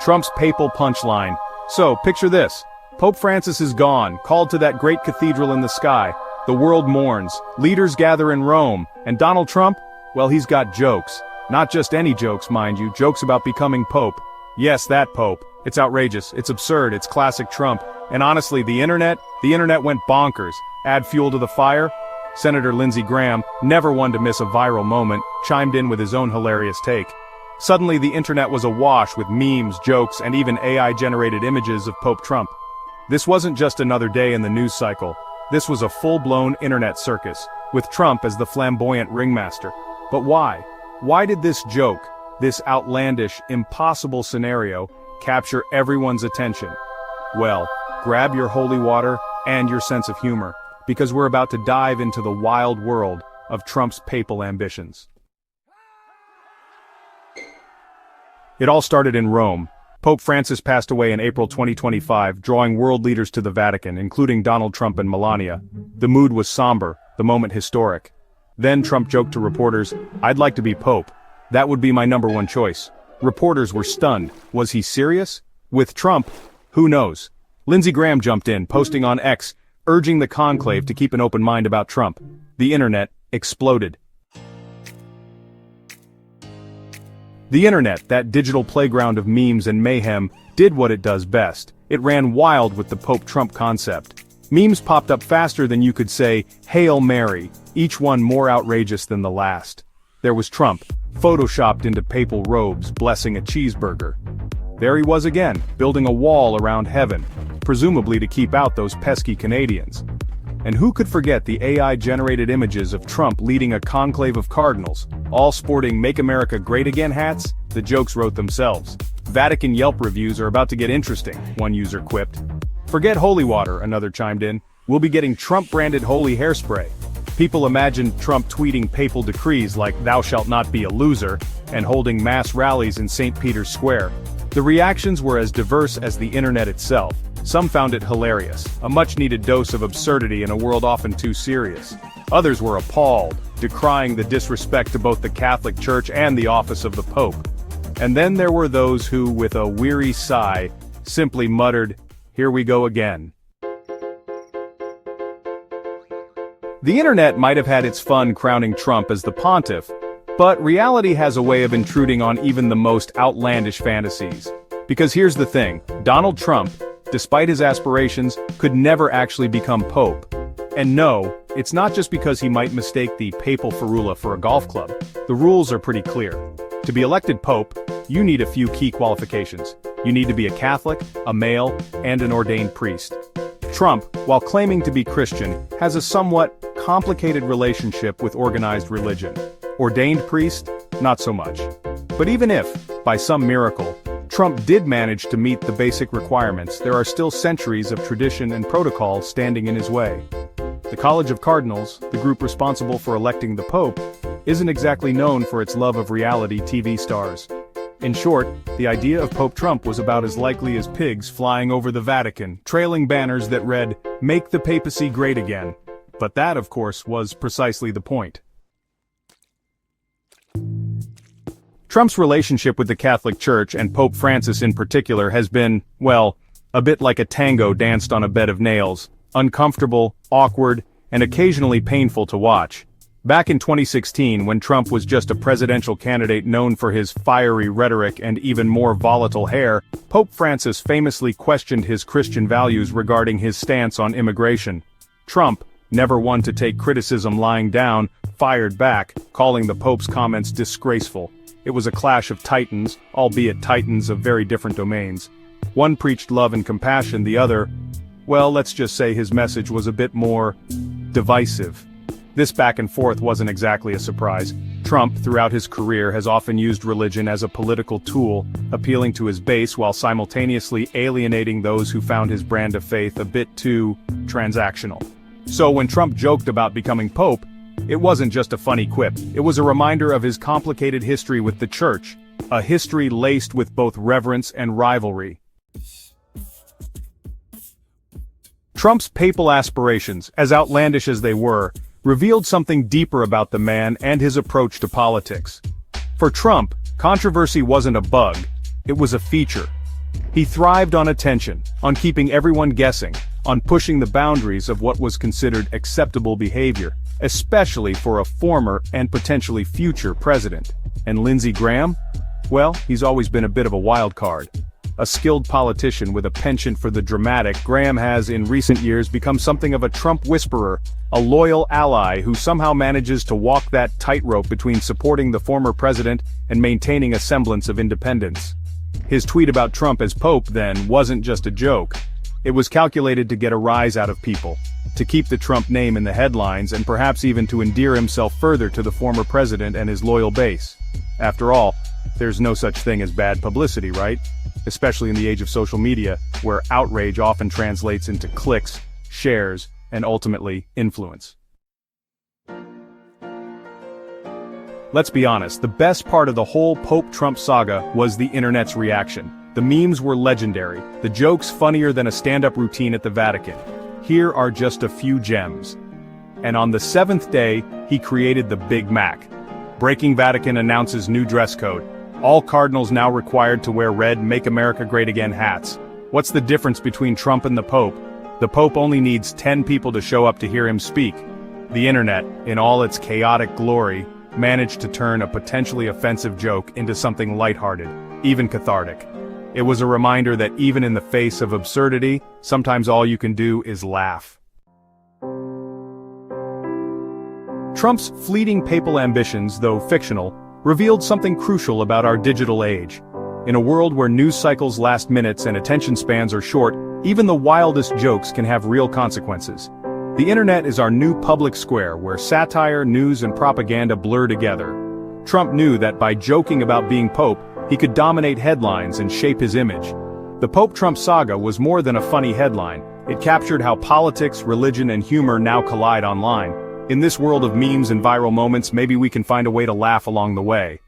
Trump's papal punchline. So, picture this. Pope Francis is gone, called to that great cathedral in the sky. The world mourns, leaders gather in Rome, and Donald Trump? Well, he's got jokes. Not just any jokes, mind you, jokes about becoming Pope. Yes, that Pope. It's outrageous, it's absurd, it's classic Trump. And honestly, the internet went bonkers. Add fuel to the fire? Senator Lindsey Graham, never one to miss a viral moment, chimed in with his own hilarious take. Suddenly the internet was awash with memes, jokes, and even AI-generated images of Pope Trump. This wasn't just another day in the news cycle. This was a full-blown internet circus, with Trump as the flamboyant ringmaster. But why? Why did this joke, this outlandish, impossible scenario, capture everyone's attention? Well, grab your holy water and your sense of humor, because we're about to dive into the wild world of Trump's papal ambitions. It all started in Rome. Pope Francis passed away in April 2025, drawing world leaders to the Vatican, including Donald Trump and Melania. The mood was somber, the moment historic. Then Trump joked to reporters, "I'd like to be Pope. That would be my #1 choice." Reporters were stunned. Was he serious? With Trump? Who knows? Lindsey Graham jumped in, posting on X, urging the conclave to keep an open mind about Trump. The internet exploded. The internet, that digital playground of memes and mayhem, did what it does best. It ran wild with the Pope Trump concept. Memes popped up faster than you could say, "Hail Mary," each one more outrageous than the last. There was Trump, photoshopped into papal robes, blessing a cheeseburger. There he was again, building a wall around heaven, presumably to keep out those pesky Canadians. And who could forget the AI-generated images of Trump leading a conclave of cardinals, all sporting "Make America Great Again" hats? The jokes wrote themselves. Vatican Yelp reviews are about to get interesting, one user quipped. Forget holy water, another chimed in. We'll be getting Trump-branded holy hairspray. People imagined Trump tweeting papal decrees like "Thou shalt not be a loser," and holding mass rallies in St. Peter's Square. The reactions were as diverse as the internet itself. Some found it hilarious, a much-needed dose of absurdity in a world often too serious. Others were appalled, decrying the disrespect to both the Catholic Church and the office of the Pope. And then there were those who, with a weary sigh, simply muttered, "Here we go again." The internet might have had its fun crowning Trump as the pontiff, but reality has a way of intruding on even the most outlandish fantasies. Because here's the thing, Donald Trump, despite his aspirations, could never actually become Pope. And no, it's not just because he might mistake the papal ferula for a golf club. The rules are pretty clear. To be elected Pope, you need a few key qualifications. You need to be a Catholic, a male, and an ordained priest. Trump, while claiming to be Christian, has a somewhat complicated relationship with organized religion. Ordained priest? Not so much. But even if, by some miracle, Trump did manage to meet the basic requirements, there are still centuries of tradition and protocol standing in his way. The College of Cardinals, the group responsible for electing the Pope, isn't exactly known for its love of reality TV stars. In short, the idea of Pope Trump was about as likely as pigs flying over the Vatican, trailing banners that read, "Make the papacy great again." But that, of course, was precisely the point. Trump's relationship with the Catholic Church, and Pope Francis in particular, has been, well, a bit like a tango danced on a bed of nails, uncomfortable, awkward, and occasionally painful to watch. Back in 2016, when Trump was just a presidential candidate known for his fiery rhetoric and even more volatile hair, Pope Francis famously questioned his Christian values regarding his stance on immigration. Trump, never one to take criticism lying down, fired back, calling the Pope's comments disgraceful. It was a clash of titans, albeit titans of very different domains. One preached love and compassion, the other, well, let's just say his message was a bit more divisive. This back and forth wasn't exactly a surprise. Trump, throughout his career, has often used religion as a political tool, appealing to his base while simultaneously alienating those who found his brand of faith a bit too transactional. So when Trump joked about becoming Pope, it wasn't just a funny quip, it was a reminder of his complicated history with the Church, a history laced with both reverence and rivalry. Trump's papal aspirations, as outlandish as they were, revealed something deeper about the man and his approach to politics. For Trump, controversy wasn't a bug, it was a feature. He thrived on attention, on keeping everyone guessing, on pushing the boundaries of what was considered acceptable behavior, especially for a former and potentially future president. And Lindsey Graham? Well, he's always been a bit of a wild card. A skilled politician with a penchant for the dramatic, Graham has in recent years become something of a Trump whisperer, a loyal ally who somehow manages to walk that tightrope between supporting the former president and maintaining a semblance of independence. His tweet about Trump as Pope, then, wasn't just a joke. It was calculated to get a rise out of people, to keep the Trump name in the headlines and perhaps even to endear himself further to the former president and his loyal base. After all, there's no such thing as bad publicity, right? Especially in the age of social media, where outrage often translates into clicks, shares, and ultimately, influence. Let's be honest, the best part of the whole Pope-Trump saga was the internet's reaction. The memes were legendary, the jokes funnier than a stand-up routine at the Vatican. Here are just a few gems. And on the 7th day, he created the Big Mac. Breaking Vatican announces new dress code. All cardinals now required to wear red Make America Great Again hats. What's the difference between Trump and the Pope? The Pope only needs 10 people to show up to hear him speak. The internet, in all its chaotic glory, managed to turn a potentially offensive joke into something lighthearted, even cathartic. It was a reminder that even in the face of absurdity, sometimes all you can do is laugh. Trump's fleeting papal ambitions, though fictional, revealed something crucial about our digital age. In a world where news cycles last minutes and attention spans are short, even the wildest jokes can have real consequences. The internet is our new public square where satire, news, and propaganda blur together. Trump knew that by joking about being Pope, he could dominate headlines and shape his image. The Pope-Trump saga was more than a funny headline. It captured how politics, religion, and humor now collide online. In this world of memes and viral moments, maybe we can find a way to laugh along the way.